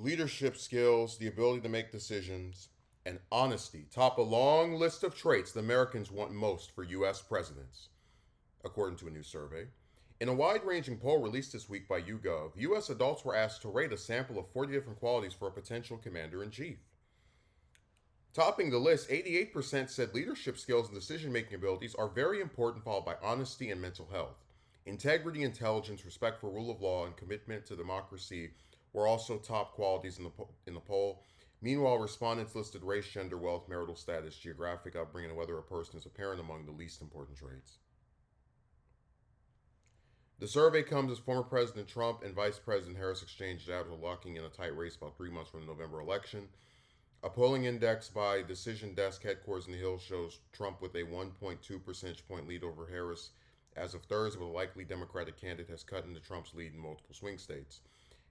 leadership skills, the ability to make decisions, and honesty top a long list of traits the Americans want most for U.S. presidents, according to a new survey. In a wide ranging poll released this week by YouGov, U.S. adults were asked to rate a sample of 40 different qualities for a potential commander in chief. Topping the list, 88% said leadership skills and decision making abilities are very important, followed by honesty and mental health. Integrity, intelligence, respect for rule of law, and commitment to democracy were also top qualities in the poll. Meanwhile, respondents listed race, gender, wealth, marital status, geographic upbringing, and whether a person is a parent among the least important traits. The survey comes as former President Trump and Vice President Harris exchanged jabs while locking in a tight race about 3 months from the November election. A polling index by Decision Desk headquarters in the Hill shows Trump with a 1.2 percentage point lead over Harris as of Thursday, with a likely Democratic candidate has cut into Trump's lead in multiple swing states.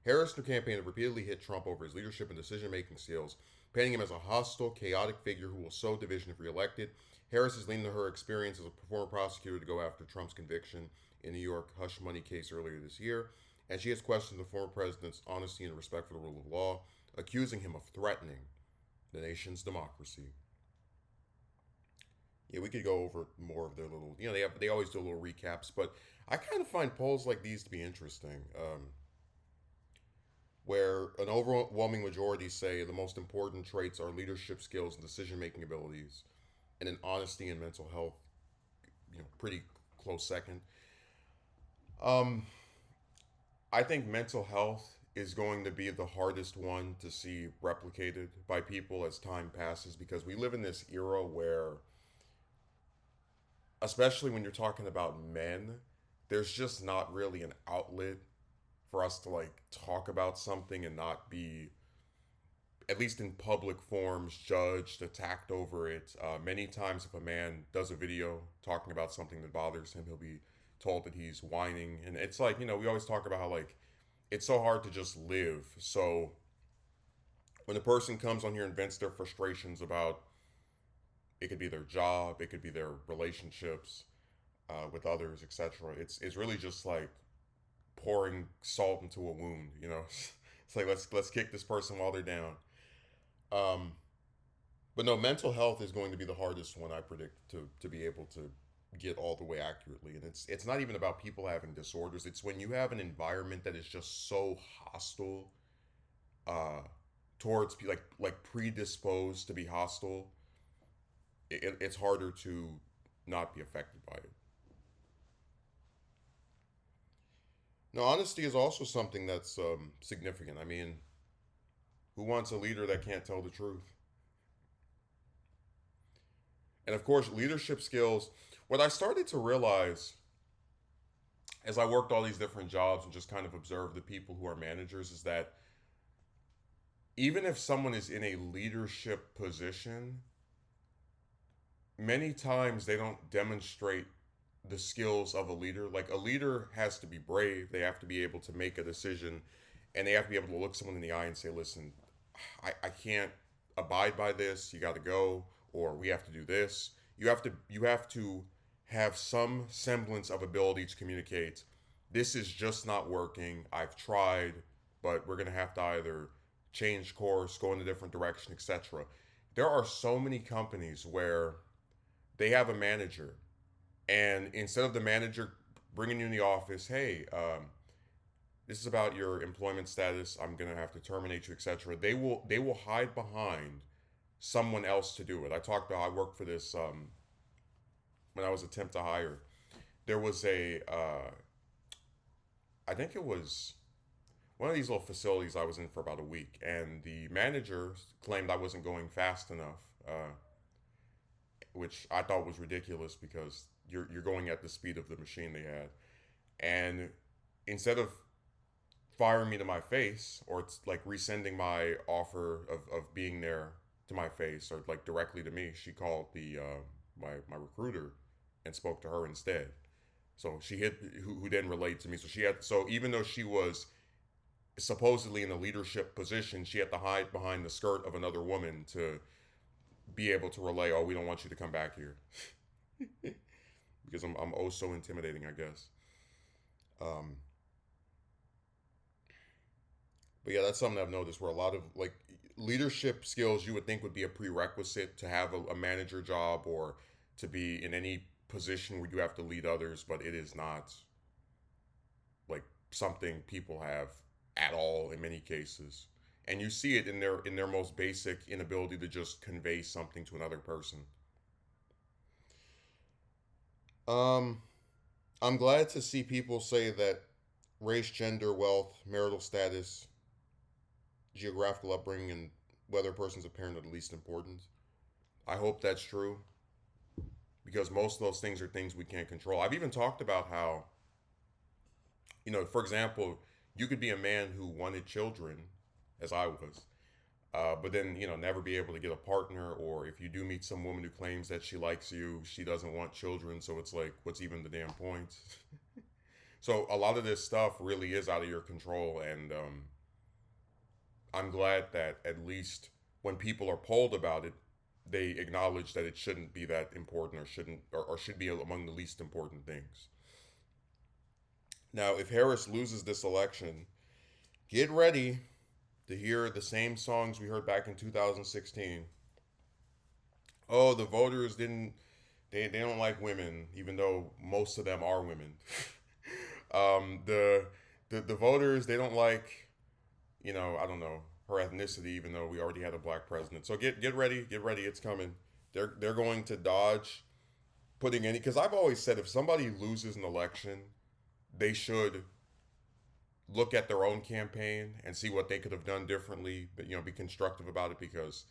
Harris and her campaign have repeatedly hit Trump over his leadership and decision-making skills, painting him as a hostile, chaotic figure who will sow division if reelected. Harris is leaning to her experience as a former prosecutor to go after Trump's conviction in the New York hush money case earlier this year, and she has questioned the former president's honesty and respect for the rule of law, accusing him of threatening the nation's democracy. Yeah, we could go over more of their little, they always do little recaps, but I kind of find polls like these to be interesting, where an overwhelming majority say the most important traits are leadership skills and decision-making abilities, and then honesty and mental health, pretty close second. I think mental health is going to be the hardest one to see replicated by people as time passes, because we live in this era where, especially when you're talking about men, there's just not really an outlet for us to like talk about something and not be, at least in public forums, judged, attacked over it. Many times, if a man does a video talking about something that bothers him, he'll be told that he's whining. And it's like, we always talk about how, like, it's so hard to just live. So when a person comes on here and vents their frustrations about, it could be their job, it could be their relationships with others, etc. It's really just like pouring salt into a wound. It's like let's kick this person while they're down. Um, but no, mental health is going to be the hardest one, I predict, to be able to get all the way accurately. And it's not even about people having disorders. It's when you have an environment that is just so hostile uh, towards like predisposed to be hostile. It's harder to not be affected by it. Now, honesty is also something that's significant. I mean, who wants a leader that can't tell the truth? And of course, leadership skills. What I started to realize as I worked all these different jobs and just kind of observed the people who are managers is that even if someone is in a leadership position, many times they don't demonstrate the skills of a leader. Like, a leader has to be brave, they have to be able to make a decision, and they have to be able to look someone in the eye and say, listen, I can't abide by this, you got to go, or we have to do this. You have to have some semblance of ability to communicate. This is just not working. I've tried, but we're going to have to either change course, go in a different direction, etc. There are so many companies where they have a manager, and instead of the manager bringing you in the office, hey, this is about your employment status, I'm gonna have to terminate you, etc. They will hide behind someone else to do it. I worked for this when I was attempt to hire. There was I think it was one of these little facilities I was in for about a week, and the manager claimed I wasn't going fast enough, which I thought was ridiculous because you're going at the speed of the machine they had. And instead of firing me to my face, or it's like resending my offer of being there to my face, or like directly to me, she called the my recruiter and spoke to her instead. So she hit who didn't relate to me. So even though she was supposedly in a leadership position, she had to hide behind the skirt of another woman to be able to relay, oh, we don't want you to come back here. Because I'm oh so intimidating, I guess. Um, But yeah, that's something I've noticed where a lot of like leadership skills you would think would be a prerequisite to have a manager job or to be in any position where you have to lead others, but it is not like something people have at all in many cases. And you see it in their most basic inability to just convey something to another person. Um, I'm glad to see people say that race, gender, wealth, marital status, geographical upbringing, and whether a person's a parent are the least important. I hope that's true because most of those things are things we can't control. I've even talked about how, for example, you could be a man who wanted children, as I was, but then, never be able to get a partner, or if you do meet some woman who claims that she likes you, she doesn't want children, so it's like, what's even the damn point? So a lot of this stuff really is out of your control, and I'm glad that at least when people are polled about it, they acknowledge that it shouldn't be that important or shouldn't or should be among the least important things. Now, if Harris loses this election, get ready to hear the same songs we heard back in 2016. Oh, the voters didn't they don't like women, even though most of them are women. The voters they don't like I don't know her ethnicity, even though we already had a black president. So get ready, it's coming. They're going to dodge putting any because I've always said if somebody loses an election, they should look at their own campaign and see what they could have done differently, but be constructive about it because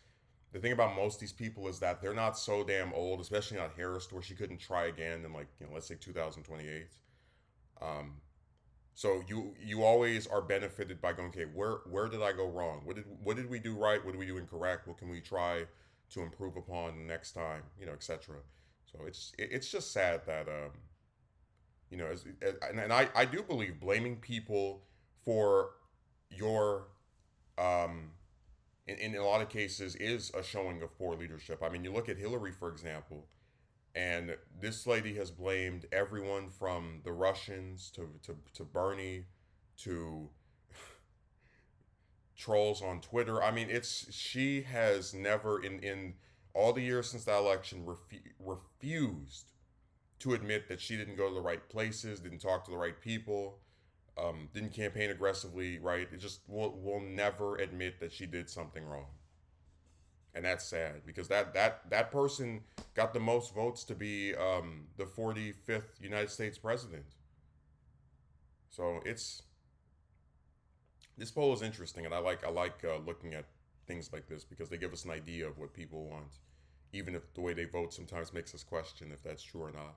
the thing about most of these people is that they're not so damn old, especially not Harris, where she couldn't try again in like let's say 2028. Um, so you always are benefited by going, okay, where did I go wrong? What did we do right? What did we do incorrect? What can we try to improve upon next time? Etc. So it's just sad that and I do believe blaming people for your um in a lot of cases is a showing of poor leadership. I mean, you look at Hillary, for example, and this lady has blamed everyone from the Russians to Bernie to trolls on Twitter. I mean, she has never in all the years since that election refused to admit that she didn't go to the right places, didn't talk to the right people, didn't campaign aggressively, right? It just will never admit that she did something wrong, and that's sad because that person got the most votes to be the 45th United States president. So it's this poll is interesting, and I like looking at things like this because they give us an idea of what people want, even if the way they vote sometimes makes us question if that's true or not.